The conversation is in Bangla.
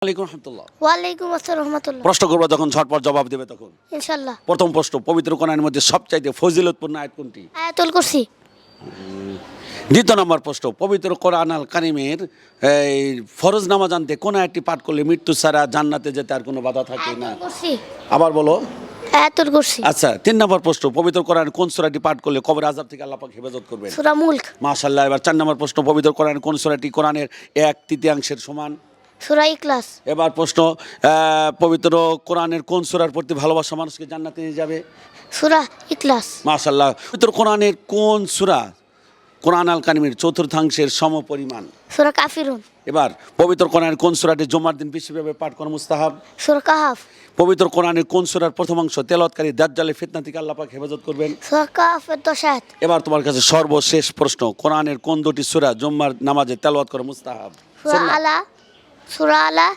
ওয়ালাইকুম রহমতুল্লাহ। ওয়ালাইকুম আসসালাম রহমতুল্লাহ। প্রশ্ন করবো যখন ঝটপট জবাব দেবে তখন। ইনশাল্লাহ। প্রথম প্রশ্ন, পবিত্র কোরআনের মধ্যে সবচাইতে ফজিলতপূর্ণ আয়াত কোনটি? আয়াতুল কুরসি। দ্বিতীয় নম্বর প্রশ্ন, পবিত্র কোরআন আল কারিমের এই ফরজ নামাজ আনতে কোন আয়াতটি পাঠ করলে মৃত্যু ছাড়া জান্নাতে যেতে আর কোনো বাধা থাকে না? আয়াতুল কুরসি। আবার বলো। আয়াতুল কুরসি। আচ্ছা, তিন নম্বর প্রশ্ন, পবিত্র কোরআনের কোন সূরাটি পাঠ করলে কবর আযাব থেকে আল্লাহ পাক হেফাজত করবেন? সূরা মুলক। মাশাআল্লাহ। এবার চার নম্বর প্রশ্ন, পবিত্র কোরআনের কোন সূরাটি কোরআনের 1/3 সমান? সূরা ইখলাস। এবার প্রশ্ন, পবিত্র কোরআনের কোন সূরার প্রতি ভালোবাসা মানুষকে জান্নাতে নিয়ে যাবে? সূরা ইখলাস। মাশাআল্লাহ। পবিত্র কোরআনের কোন সূরা কোরআন আল কারিমের চতুর্থাংশের সমপরিমাণ? সূরা কাফিরুন। এবার পবিত্র কোরআনের কোন সূরাটি জুমার দিন বিশেষভাবে পাঠ করা মুস্তাহাব? সূরা কাহাফ। পবিত্র কোরআনের কোন সূরার প্রথম অংশ তেলাওয়াতকারী দাজ্জালের ফিতনা থেকে আল্লাহ পাক হেফাজত করবেন? সূরা কাহাফের 10 আয়াত। এবার তোমার কাছে সর্বশেষ প্রশ্ন, কোরআনের কোন দুটি সূরা জুম্মার নামাজে তেলাওয়াত করা মুস্তাহাব? সূরা আলা, সূরা আলা,